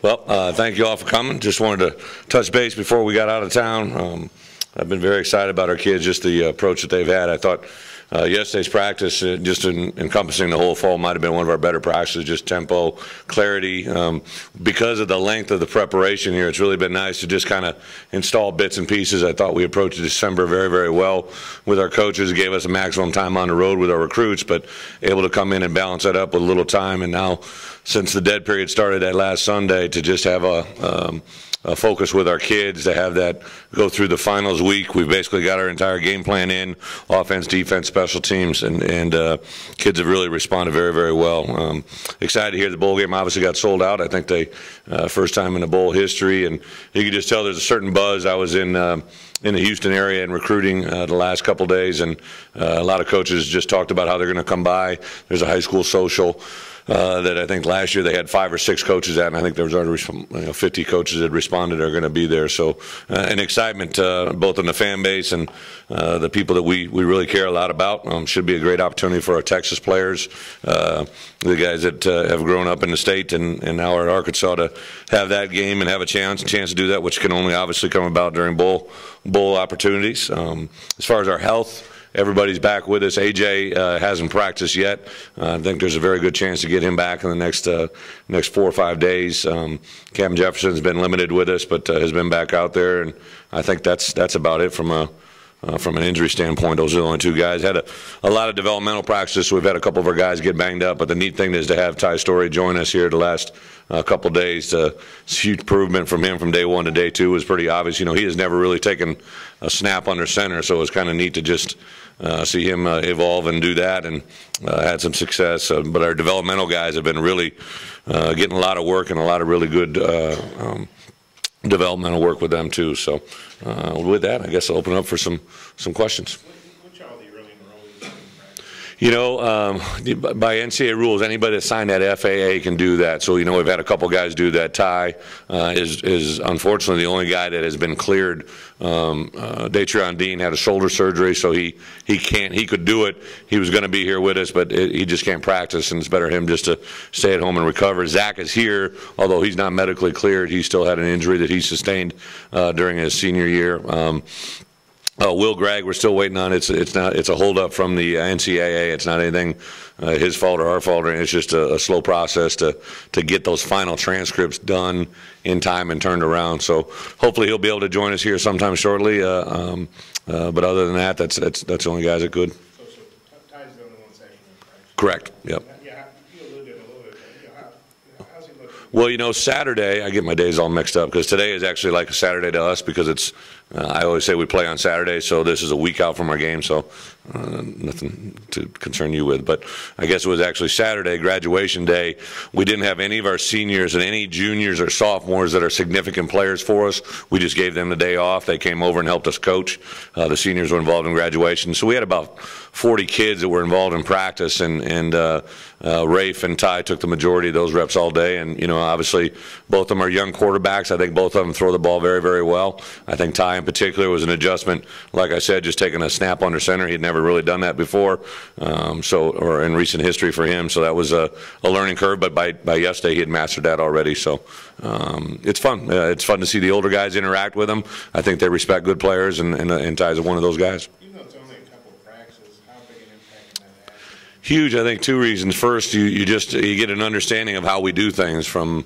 Well, thank you all for coming. Just wanted to touch base before we got out of town. I've been very excited about our kids, just the approach that they've had. I thought yesterday's practice, just encompassing the whole fall, might have been one of our better practices, just tempo, clarity. Because of the length of the preparation here, it's really been nice to just kind of install bits and pieces. I thought we approached December very, very well with our coaches. It gave us a maximum time on the road with our recruits, but able to come in and balance that up with a little time. And now, since the dead period started that last Sunday, to just have a focus with our kids, to have that go through the finals week. We've basically got our entire game plan in, offense, defense, special teams, and kids have really responded very, very well. Excited to hear the bowl game obviously got sold out. I think they first time in the bowl history, and you can just tell there's a certain buzz. I was in the Houston area and recruiting the last couple days, and a lot of coaches just talked about how they're going to come by. There's a high school social that I think last year they had 5 or 6 coaches at, and I think there was already 50 coaches that responded are going to be there. So an excitement both in the fan base and the people that we really care a lot about. Should be a great opportunity for our Texas players, the guys that have grown up in the state and now are at Arkansas, to have that game and have a chance to do that, which can only obviously come about during bowl opportunities. As far as our health, everybody's back with us. AJ hasn't practiced yet. I think there's a very good chance to get him back in the next 4 or 5 days. Captain Jefferson's been limited with us, but has been back out there, and I think that's about it from an injury standpoint. Those are the only 2 guys. Had a lot of developmental practice. We've had a couple of our guys get banged up, but the neat thing is to have Ty Story join us here the last couple of days. Huge improvement from him from day 1 to day 2 was pretty obvious. He has never really taken a snap under center, so it was kind of neat to just see him evolve and do that, and had some success. But our developmental guys have been really getting a lot of work and a lot of really good developmental work with them too. So with that, I guess I'll open up for some questions. Which are the early enrollees? By NCAA rules, anybody that signed that FAA can do that. So, we've had a couple guys do that. Ty is unfortunately the only guy that has been cleared. Datrion Dean had a shoulder surgery, so he could do it. He was going to be here with us, but he just can't practice, and it's better him just to stay at home and recover. Zach is here, although he's not medically cleared. He still had an injury that he sustained during his senior year. Will Gregg, we're still waiting on. It's a holdup from the NCAA. It's not anything his fault or our fault. It's just a slow process to get those final transcripts done in time and turned around. So hopefully he'll be able to join us here sometime shortly. But other than that, that's the only guys that could. So Ty's the only one session, right? Correct. Yep. Yeah, you alluded a little bit. How's he looking? Well, Saturday, I get my days all mixed up because today is actually like a Saturday to us because it's, I always say we play on Saturday, so this is a week out from our game, so nothing to concern you with. But I guess it was actually Saturday, graduation day. We didn't have any of our seniors and any juniors or sophomores that are significant players for us. We just gave them the day off. They came over and helped us coach. The seniors were involved in graduation. So we had about 40 kids that were involved in practice, and Rafe and Ty took the majority of those reps all day. And, obviously both of them are young quarterbacks. I think both of them throw the ball very, very well. I think Ty in particular was an adjustment, like I said, just taking a snap under center. He'd never really done that before, or in recent history for him. So that was a learning curve, but by yesterday he had mastered that already. So it's fun. It's fun to see the older guys interact with them. I think they respect good players, and Ty's one of those guys. Even though it's only a couple of practices, how big an impact can that have? Huge. I think 2 reasons. First, you get an understanding of how we do things, from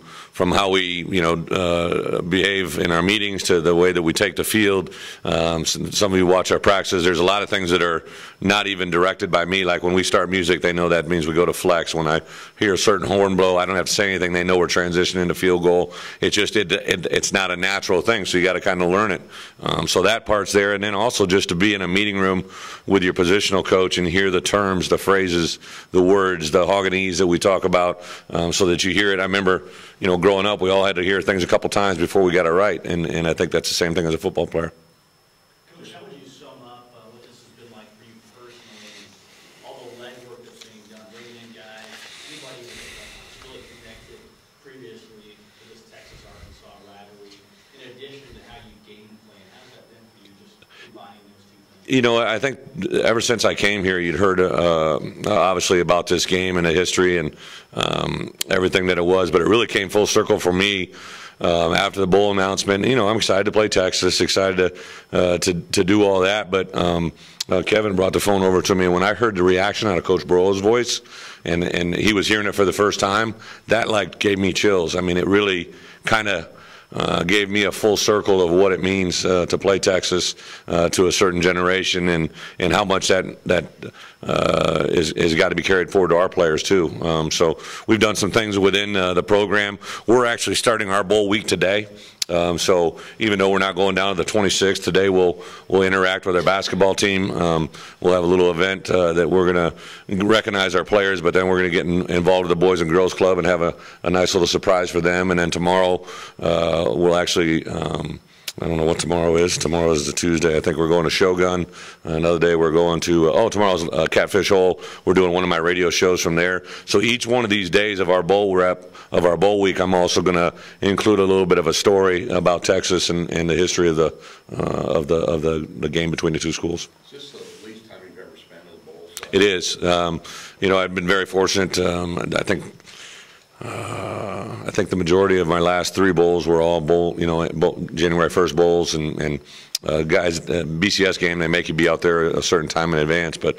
how we behave in our meetings to the way that we take the field. Some of you watch our practices. There's a lot of things that are not even directed by me. Like when we start music, they know that means we go to flex. When I hear a certain horn blow, I don't have to say anything. They know we're transitioning to field goal. It's just it's not a natural thing, so you got to kind of learn it. So that part's there, and then also just to be in a meeting room with your positional coach and hear the terms, the phrases, the words, the Hogganese that we talk about, so that you hear it. I remember, growing up, we all had to hear things a couple times before we got it right, and I think that's the same thing as a football player. Coach, how would you sum up what this has been like for you personally, all the legwork that's being done, bringing in guys, anybody that's really connected previously to this Texas-Arkansas rivalry, in addition to how you game plan? How's that been for you, just combining those two things? You know, I think ever since I came here, you'd heard obviously about this game and the history and everything that it was, but it really came full circle for me after the bowl announcement. You know, I'm excited to play Texas, excited to do all that, but Kevin brought the phone over to me, and when I heard the reaction out of Coach Burrow's voice, and he was hearing it for the first time, that like gave me chills. I mean, it really kind of gave me a full circle of what it means to play Texas to a certain generation, and how much that is got to be carried forward to our players too. So we've done some things within the program. We're actually starting our bowl week today. So even though we're not going down to the 26th, today we'll interact with our basketball team. We'll have a little event that we're going to recognize our players, but then we're going to get involved with the Boys and Girls Club and have a nice little surprise for them. And then tomorrow we'll actually I don't know what tomorrow is. Tomorrow is the Tuesday. I think we're going to Shogun. Another day we're going to, tomorrow's Catfish Hole. We're doing one of my radio shows from there. So each one of these days of our bowl week, I'm also going to include a little bit of a story about Texas and the history of the game between the two schools. Is this the least time you've ever spent in the bowl? It is. You know, I've been very fortunate. I think the majority of my last 3 bowls were all January 1st bowls, and guys, BCS game, they make you be out there a certain time in advance, but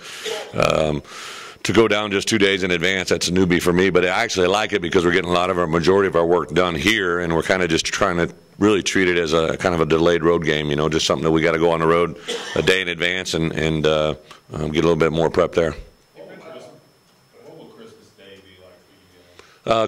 to go down just 2 days in advance, that's a newbie for me, but I actually like it because we're getting majority of our work done here, and we're kind of just trying to really treat it as a kind of a delayed road game, you know, just something that we got to go on the road a day in advance and get a little bit more prep there.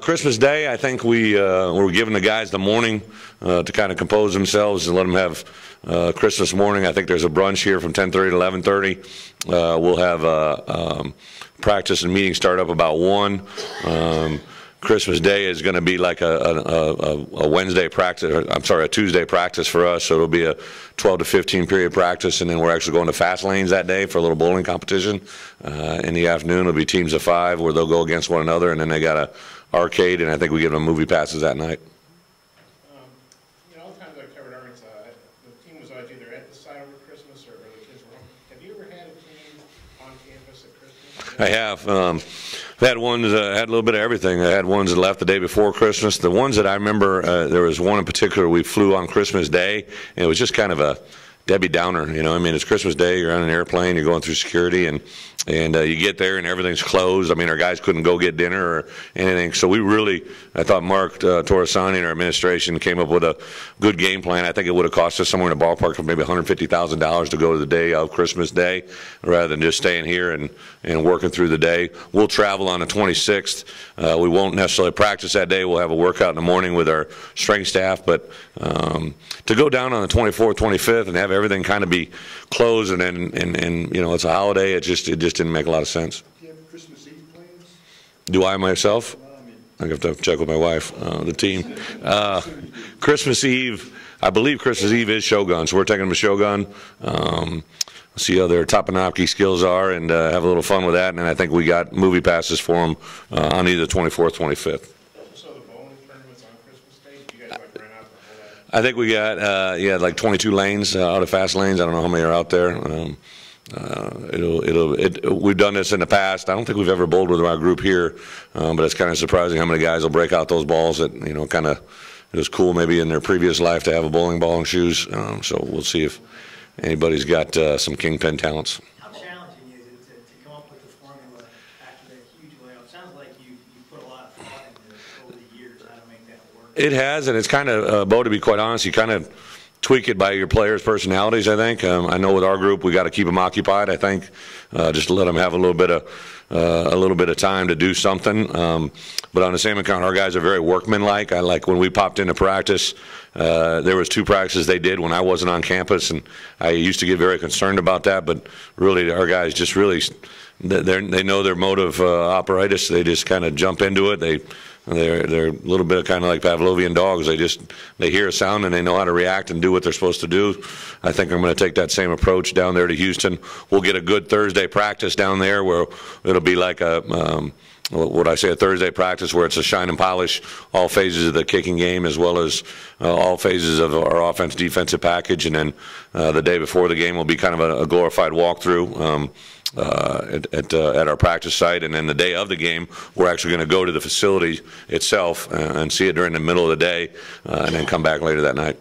Christmas Day, I think we're giving the guys the morning to kind of compose themselves and let them have Christmas morning. I think there's a brunch here from 10:30 to 11:30. We'll have practice and meeting start up about 1. Christmas Day is going to be like a Wednesday practice, a Tuesday practice for us. So it'll be a 12 to 15 period practice, and then we're actually going to fast lanes that day for a little bowling competition. In the afternoon, it'll be teams of 5 where they'll go against one another, and then they got a arcade, and I think we give them movie passes that night. All the times I've covered Arkansas, the team was always either at the site over Christmas or the kids were home. Have you ever had a team on campus at Christmas? I have. I've had ones, had a little bit of everything. I had ones that left the day before Christmas. The ones that I remember, there was one in particular, we flew on Christmas Day, and it was just kind of a Debbie Downer, you know. I mean, it's Christmas Day, you're on an airplane, you're going through security, and you get there and everything's closed. I mean, our guys couldn't go get dinner or anything. So I thought Mark Torresani and our administration came up with a good game plan. I think it would have cost us somewhere in the ballpark of maybe $150,000 to go to the day of Christmas Day rather than just staying here and working through the day. We'll travel on the 26th. We won't necessarily practice that day. We'll have a workout in the morning with our strength staff, but to go down on the 24th, 25th and have everything kind of be closed and you know, it's a holiday, it just didn't make a lot of sense. Do you have Christmas Eve plans? Do I myself? I have to check with my wife, the team. Christmas Eve, I believe Christmas Eve is Shogun, so we're taking them to Shogun. See how their Topanaki skills are and have a little fun with that. And then I think we got movie passes for them on either 24th, 25th. So the bowling tournaments on Christmas Day, do you guys like rent out the whole? I think we got like 22 lanes out of fast lanes. I don't know how many are out there. We've done this in the past. I don't think we've ever bowled with our group here, but it's kind of surprising how many guys will break out those balls that, you know, kind of, it was cool maybe in their previous life to have a bowling ball and shoes. So we'll see if anybody's got some kingpin talents. How challenging is it to come up with the formula after that huge layoff? It sounds like you put a lot of thought into over the years how to make that work. It has, and it's kind of, Bo, to be quite honest, you kind of tweak it by your players' personalities, I think. I know with our group, we got to keep them occupied, I think, just to let them have a little bit of time to do something. But on the same account, our guys are very workmanlike. I like when we popped into practice, there was 2 practices they did when I wasn't on campus, and I used to get very concerned about that, but really our guys just really, they know their mode of operatus. They just kind of jump into it. they're a little bit kind of like Pavlovian dogs. They hear a sound and they know how to react and do what they're supposed to do. I think I'm going to take that same approach down there to Houston. We'll get a good Thursday practice down there where it'll be like a a Thursday practice where it's a shine and polish all phases of the kicking game as well as all phases of our offense-defensive package, and then the day before the game will be kind of a glorified walkthrough at our practice site, and then the day of the game we're actually going to go to the facility itself and see it during the middle of the day and then come back later that night.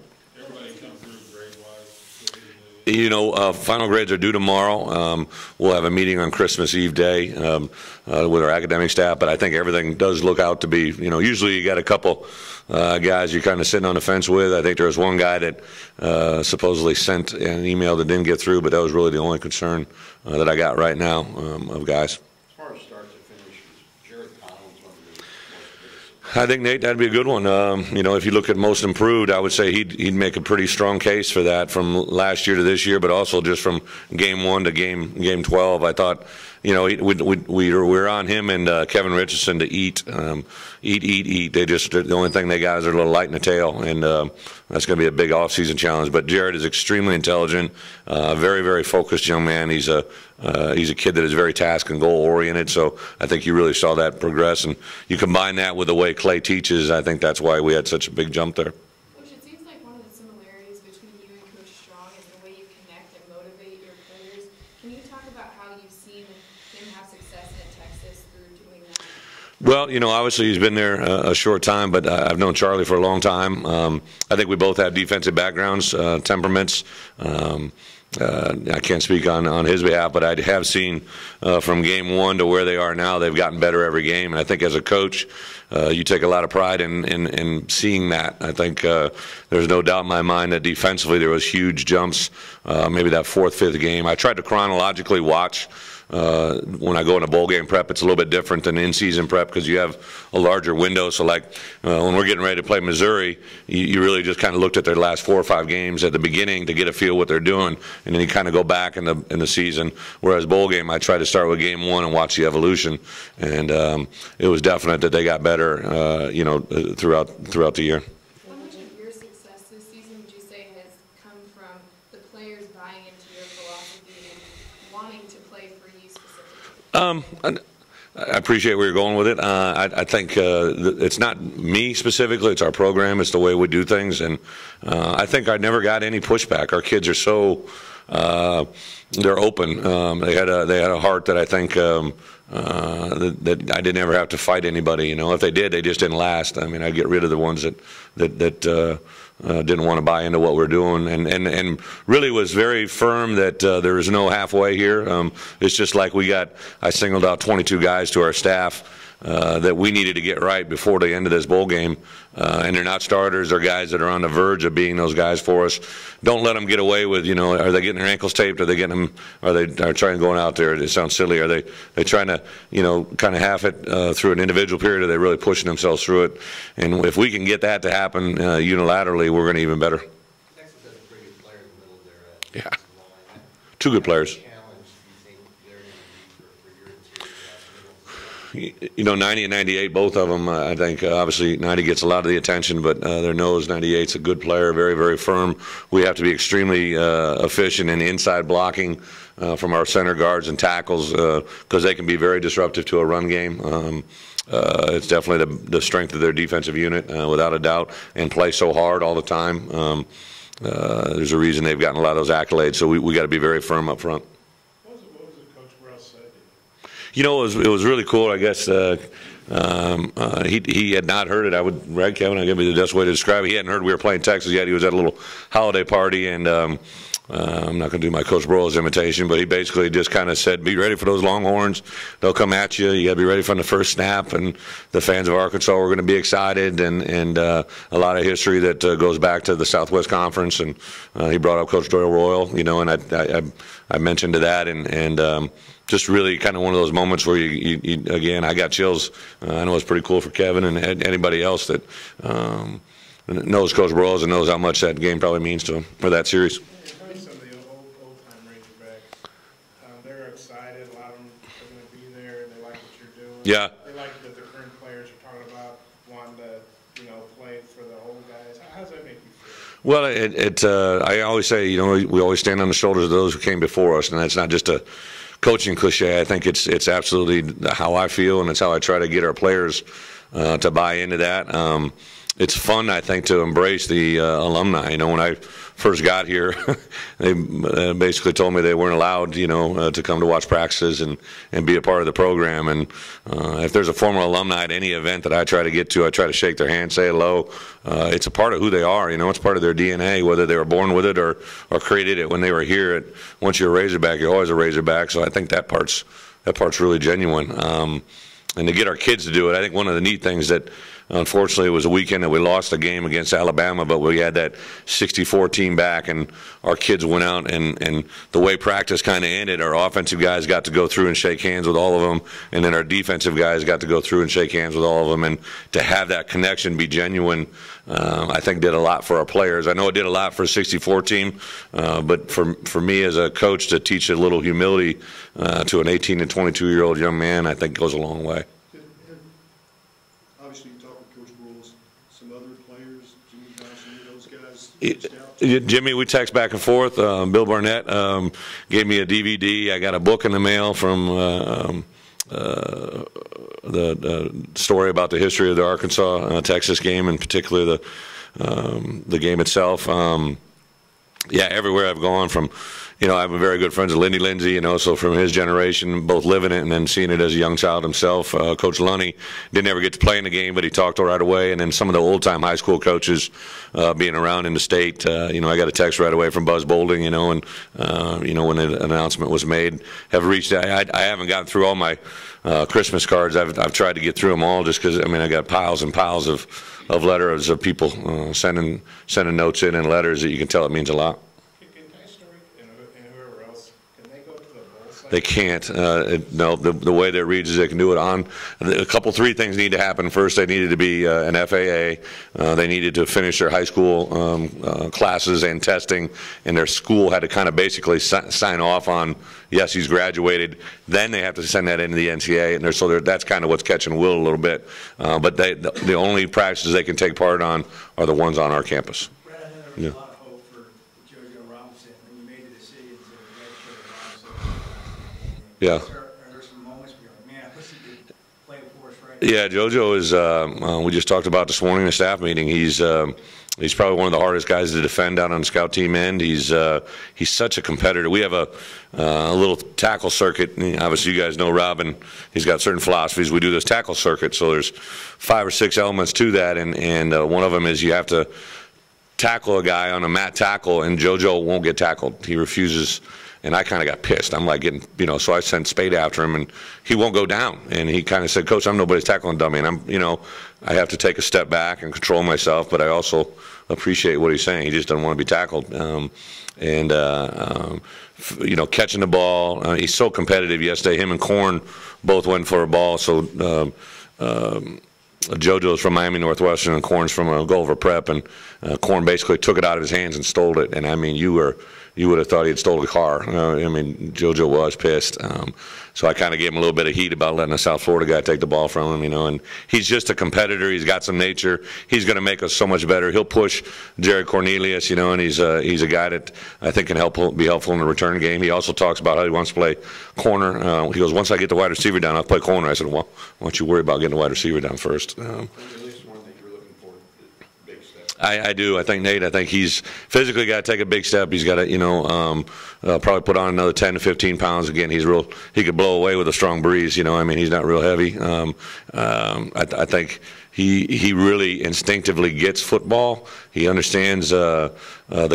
You know, final grades are due tomorrow. We'll have a meeting on Christmas Eve day with our academic staff, but I think everything does look out to be, you know, usually you got a couple guys you're kind of sitting on the fence with. I think there was one guy that supposedly sent an email that didn't get through, but that was really the only concern that I got right now of guys. As far as start to finish, is Jared Collins one of the most? I think, Nate, that'd be a good one. You know, if you look at most improved, I would say he'd make a pretty strong case for that from last year to this year, but also just from game 1 to game 12. I thought, you know, we're on him and Kevin Richardson to eat. The only thing they got is they're a little light in the tail, and that's going to be a big off-season challenge. But Jared is extremely intelligent, very, very focused young man. He's a kid that is very task and goal oriented. So I think you really saw that progress, and you combine that with the way Clay teaches. I think that's why we had such a big jump there. Coach, it seems like one of the similarities between you and Coach Strong is the way you connect and motivate your players. Can you talk about how you've seen him have success at Texas through doing that? Well, you know, obviously he's been there a short time, but I've known Charlie for a long time. I think we both have defensive backgrounds, temperaments. I can't speak on his behalf, but I have seen from game 1 to where they are now, they've gotten better every game. And I think as a coach, you take a lot of pride in seeing that. I think there's no doubt in my mind that defensively there was huge jumps, maybe that 4th, 5th game. I tried to chronologically watch. When I go into bowl game prep, it's a little bit different than in-season prep because you have a larger window. So, like when we're getting ready to play Missouri, you really just kind of looked at their last 4 or 5 games at the beginning to get a feel what they're doing, and then you kind of go back in the season. Whereas bowl game, I try to start with game 1 and watch the evolution, and it was definite that they got better, you know, throughout the year. How much of your success this season would you say has come from the players buying into your philosophy and wanting to play for you specifically? I appreciate where you're going with it. I think it's not me specifically; it's our program. It's the way we do things, and I think I never got any pushback. Our kids are so they're open. They had a heart that I think that I didn't ever have to fight anybody. You know, if they did, they just didn't last. I mean, I get rid of the ones that didn't want to buy into what we're doing, and really was very firm that there is no halfway here. It's just like I singled out 22 guys to our staff that we needed to get right before the end of this bowl game, and they're not starters. They're guys that are on the verge of being those guys for us. Don't let them get away with, you know, are they getting their ankles taped? Are they getting them? Are they trying going out there? It sounds silly. Are they trying to, you know, kind of half it through an individual period? Are they really pushing themselves through it? And if we can get that to happen unilaterally, we're going to be even better. Texas has a pretty good player in the middle there. Yeah, 2 good players. You know, 90 and 98, both of them, I think, obviously 90 gets a lot of the attention, but their nose, 98's a good player, very, very firm. We have to be extremely efficient in inside blocking from our center guards and tackles because they can be very disruptive to a run game. It's definitely the strength of their defensive unit, without a doubt, and play so hard all the time. There's a reason they've gotten a lot of those accolades, so we got to be very firm up front. You know, it was really cool. I guess he had not heard it. Right, Kevin? I'll give you the best way to describe it. He hadn't heard we were playing Texas yet. He was at a little holiday party, and I'm not going to do my Coach Broyles imitation, but he basically just kind of said, "Be ready for those Longhorns. They'll come at you. You got to be ready from the first snap." And the fans of Arkansas were going to be excited, and a lot of history that goes back to the Southwest Conference. And he brought up Coach Doyle Royal, you know, and I mentioned to that, and just really kind of one of those moments where you again, I got chills. I know it's pretty cool for Kevin and anybody else that knows Coach Broyles and knows how much that game probably means to him, or that series. Some of the old-time Razorbacks, they're excited. A lot of them are going to be there, and they like what you're doing. Yeah. They like that the current players are talking about Well, I always say, you know, we always stand on the shoulders of those who came before us, and that's not just a coaching cliche. I think it's absolutely how I feel, and it's how I try to get our players to buy into that. It's fun, I think, to embrace the alumni. You know, when I first got here, they basically told me they weren't allowed, you know, to come to watch practices and be a part of the program. And if there's a former alumni at any event that I try to get to, I try to shake their hand, say hello. It's a part of who they are. You know, it's part of their DNA, whether they were born with it or created it when they were here. Once you're a Razorback, you're always a Razorback. So I think that part's really genuine. And to get our kids to do it, I think one of the neat things that, unfortunately, it was a weekend that we lost a game against Alabama, but we had that 64 team back, and our kids went out, and the way practice kind of ended, our offensive guys got to go through and shake hands with all of them, and then our defensive guys got to go through and shake hands with all of them, and to have that connection be genuine, I think did a lot for our players. I know it did a lot for a 64 team, but for me as a coach to teach a little humility to an 18 and 22-year-old young man, I think goes a long way. Obviously, you talk with Coach Rules, some other players, Jimmy Johnson, those guys reached out. Jimmy, we text back and forth. Bill Barnett gave me a DVD. I got a book in the mail from the story about the history of the Arkansas-Texas game, in particular the game itself. Yeah, everywhere I've gone from, you know, I'm very good friends with Lindsey, you know, so from his generation, both living it and then seeing it as a young child himself. Coach Lunny didn't ever get to play in the game, but he talked right away. And then some of the old-time high school coaches being around in the state, you know, I got a text right away from Buzz Bolding, you know, and, you know, when the announcement was made, have reached out. I haven't gotten through all my Christmas cards. I've tried to get through them all just because, I mean, I got piles and piles of letters of people sending notes in and letters that you can tell it means a lot. Can Dice Story and whoever else, can they go to the bowl site? They can't. No, the way that it reads is they can do it on. Three things need to happen. First, they needed to be an FAA. They needed to finish their high school classes and testing, and their school had to kind of basically sign off on, yes, he's graduated. Then they have to send that into the NCAA, and so that's kind of what's catching Will a little bit. But the only practices they can take part on are the ones on our campus. Brad, I know there was a lot of hope for JoJo Robinson when you made the decision to redshirt Robinson. Yeah. Are there some moments where you're like, man, I wish he could play for us right Yeah, JoJo is, we just talked about this morning in the staff meeting, he's probably one of the hardest guys to defend down on the scout team end. He's such a competitor. We have a little tackle circuit. Obviously, you guys know Robin. He's got certain philosophies. We do this tackle circuit, so there's 5 or 6 elements to that, and one of them is you have to tackle a guy on a mat tackle, and JoJo won't get tackled. He refuses. And I kind of got pissed. I'm like getting, you know, so I sent Spade after him, and he won't go down. And he kind of said, Coach, I'm nobody's tackling dummy. And I'm, you know, I have to take a step back and control myself, but I also appreciate what he's saying. He just doesn't want to be tackled. You know, catching the ball. He's so competitive yesterday. Him and Korn both went for a ball. So JoJo's from Miami Northwestern, and Korn's from Gulliver Prep. And Korn basically took it out of his hands and stole it. And, I mean, you would have thought he had stolen a car. I mean, JoJo was pissed. So I kind of gave him a little bit of heat about letting a South Florida guy take the ball from him, you know. And he's just a competitor. He's got some nature. He's going to make us so much better. He'll push Jared Cornelius, you know, and he's a guy that I think can be helpful in the return game. He also talks about how he wants to play corner. He goes, once I get the wide receiver down, I'll play corner. I said, well, why don't you worry about getting the wide receiver down first? At least one thing you're looking for, big step. I do. I think Nate. I think he's physically got to take a big step. He's got to, you know, probably put on another 10 to 15 pounds. Again, he could blow away with a strong breeze. You know, I mean, he's not real heavy. I think he really instinctively gets football. He understands the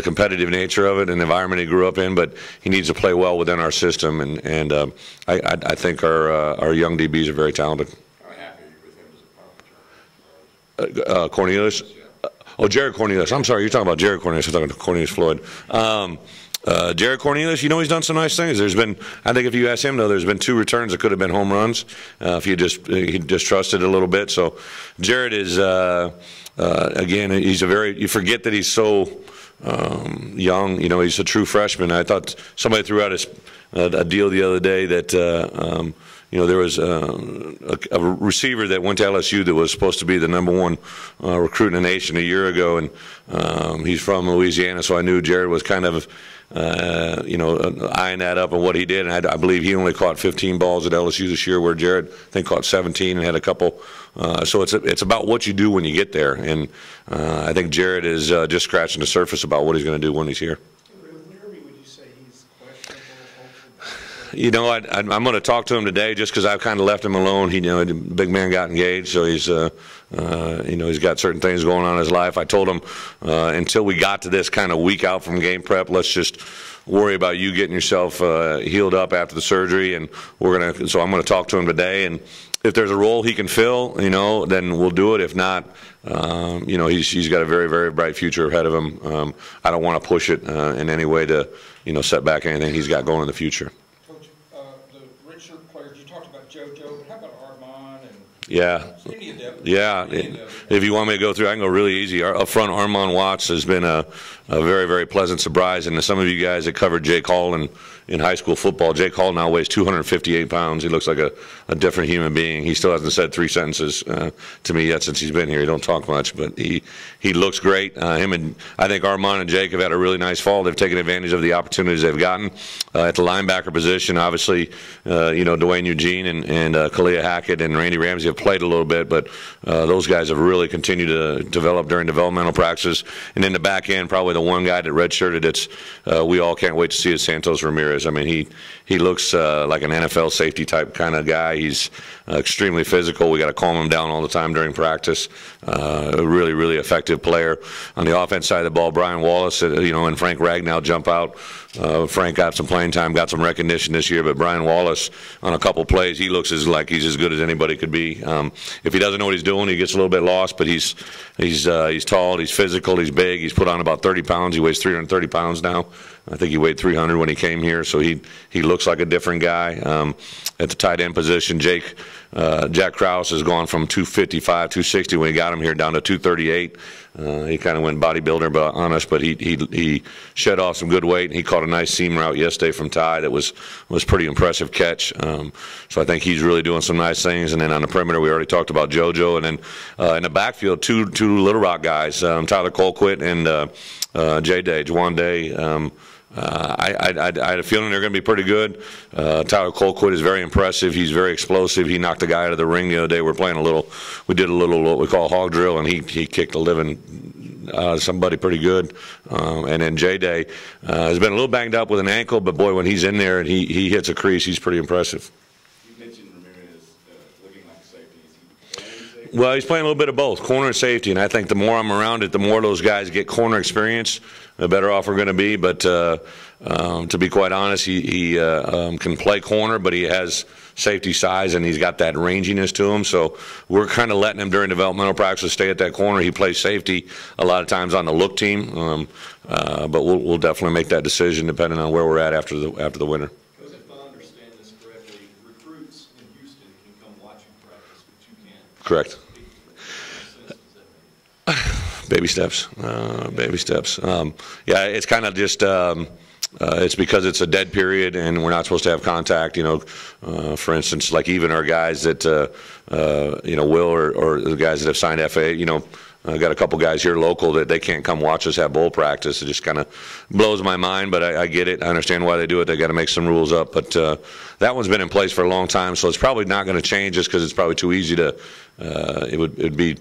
competitive nature of it and the environment he grew up in. But he needs to play well within our system. And I think our young DBs are very talented. How happy are you with him as a power? Cornelius. Oh, Jared Cornelius. I'm sorry, you're talking about Jared Cornelius. I'm talking about Cornelius Floyd. Jared Cornelius, you know, he's done some nice things. There's been, I think if you ask him, though, there's been 2 returns that could have been home runs if he just trusted a little bit. So Jared is, again, you forget that he's so young. You know, he's a true freshman. I thought somebody threw out a deal the other day that, there was a receiver that went to LSU that was supposed to be the #1 recruit in the nation a year ago, and he's from Louisiana, so I knew Jared was kind of eyeing that up and what he did. And I believe he only caught 15 balls at LSU this year, where Jared, I think, caught 17 and had a couple. So it's about what you do when you get there. And I think Jared is just scratching the surface about what he's going to do when he's here. With Nerby, would you say he's questionable, I'm going to talk to him today just because I've kind of left him alone. The big man got engaged, so he's he's got certain things going on in his life. I told him until we got to this kind of week out from game prep, let's just worry about you getting yourself healed up after the surgery, and so I'm going to talk to him today, and if there's a role he can fill, then we'll do it. If not, he's got a very, very bright future ahead of him. I don't want to push it in any way to, set back anything he's got going in the future. Coach, the redshirt players, you talked about JoJo, but how about Armand and Yeah. Yeah. If you want me to go through, I can go really easy. Up front, Armand Watts has been a very, very pleasant surprise. And to some of you guys that covered Jake Hall in high school football, Jake Hall now weighs 258 pounds. He looks like a different human being. He still hasn't said 3 sentences to me yet since he's been here. He don't talk much, but he looks great. I think Armand and Jake have had a really nice fall. They've taken advantage of the opportunities they've gotten at the linebacker position. Obviously, Dwayne Eugene and Kalia Hackett and Randy Ramsey have played a little bit, but those guys have really continued to develop during developmental practices. And in the back end, probably the one guy that redshirted we all can't wait to see is Santos Ramirez. I mean, he looks like an NFL safety type kind of guy. He's extremely physical. We got to calm him down all the time during practice. A really, really effective player. On the offense side of the ball, Brian Wallace, and Frank Ragnow jump out. Frank got some playing time, got some recognition this year, but Brian Wallace on a couple plays, he looks like he's as good as anybody could be. If he doesn't know what he's doing, he gets a little bit lost, but he's tall, he's physical, he's big, he's put on about 30 pounds. He weighs 330 pounds now. I think he weighed 300 when he came here, so he looks like a different guy. At the tight end position, Jack Krause has gone from 255, 260 when he got him here down to 238. He kind of went bodybuilder on us, but he shed off some good weight, and he caught a nice seam route yesterday from Ty that was pretty impressive catch. So I think he's really doing some nice things. And then on the perimeter, we already talked about JoJo, and then in the backfield, two Little Rock guys, Tyler Colquitt and Juwan Day. I had a feeling they're going to be pretty good. Tyler Colquitt is very impressive. He's very explosive. He knocked a guy out of the ring the other day. We did a little what we call hog drill, and he kicked a living somebody pretty good. And then J-Day has been a little banged up with an ankle, but boy, when he's in there and he hits a crease, he's pretty impressive. You mentioned Ramirez looking like a safety. Is he playing safety? Well, he's playing a little bit of both, corner and safety, and I think the more I'm around it, the more those guys get corner experience, the better off we're going to be. But to be quite honest, he can play corner, but he has safety size, and he's got that ranginess to him. So we're kind of letting him during developmental practice stay at that corner. He plays safety a lot of times on the look team, but we'll definitely make that decision depending on where we're at after the winter. Because if I understand this correctly, recruits in Houston can come watch you practice, but you can't. Correct. Baby steps. Baby steps. Yeah, it's kind of just it's because it's a dead period and we're not supposed to have contact. For instance, like even our guys that Will or the guys that have signed FA. I got a couple guys here local that they can't come watch us have bowl practice. It just kind of blows my mind, but I get it. I understand why they do it. They got to make some rules up, but that one's been in place for a long time, so it's probably not going to change just because it's probably too easy to. It'd be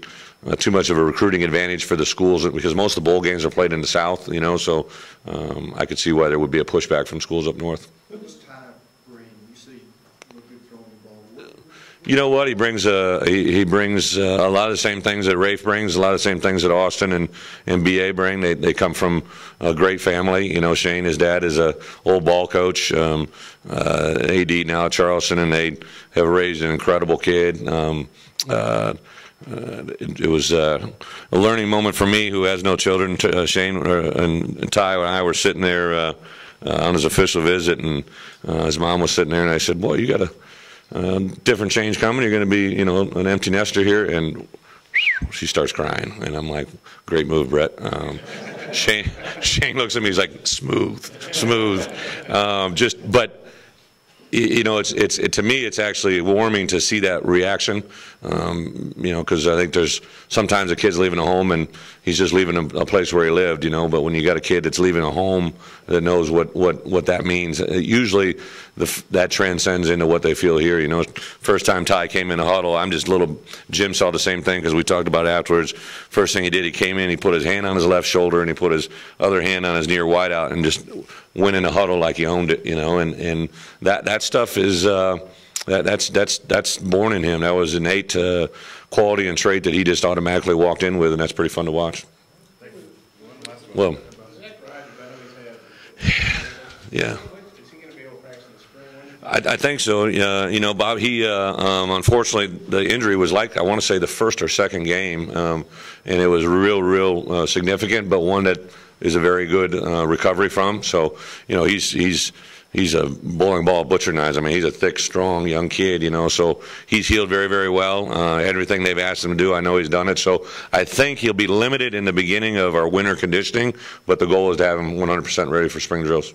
too much of a recruiting advantage for the schools because most of the bowl games are played in the South. So I could see why there would be a pushback from schools up north. What does Ty bring? You see, look good throwing the ball. You know what? He brings he brings a lot of the same things that Rafe brings, a lot of the same things that Austin and BA bring. They come from a great family. Shane, his dad, is a old ball coach. AD now at Charleston, and they have raised an incredible kid. It was a learning moment for me, who has no children. Shane and Ty and I were sitting there on his official visit, and his mom was sitting there, and I said, "Boy, you got a different change coming. You're going to be, an empty nester here." And she starts crying, and I'm like, "Great move, Bret." Shane looks at me. He's like, "Smooth." But You know, to me, it's actually warming to see that reaction. You know, because I think there's sometimes a kid's leaving a home and he's just leaving a place where he lived. You know, but when you got a kid that's leaving a home that knows what that means, usually that transcends into what they feel here. You know, first time Ty came in the huddle, Jim saw the same thing because we talked about it afterwards. First thing he did, he came in, he put his hand on his left shoulder and he put his other hand on his near wideout and just went in the huddle like he owned it. You know, and that stuff is that's born in him. That was innate quality and trait that he just automatically walked in with, and that's pretty fun to watch. Well, yeah. I think so. You know, Bob, he unfortunately, the injury was like, I want to say the first or second game, and it was real significant, but one that is a very good recovery from. So, you know, he's a bowling ball butcher knives. I mean, he's a thick, strong young kid, you know, so he's healed very well. Everything they've asked him to do, I know he's done it. So I think he'll be limited in the beginning of our winter conditioning, but the goal is to have him 100% ready for spring drills.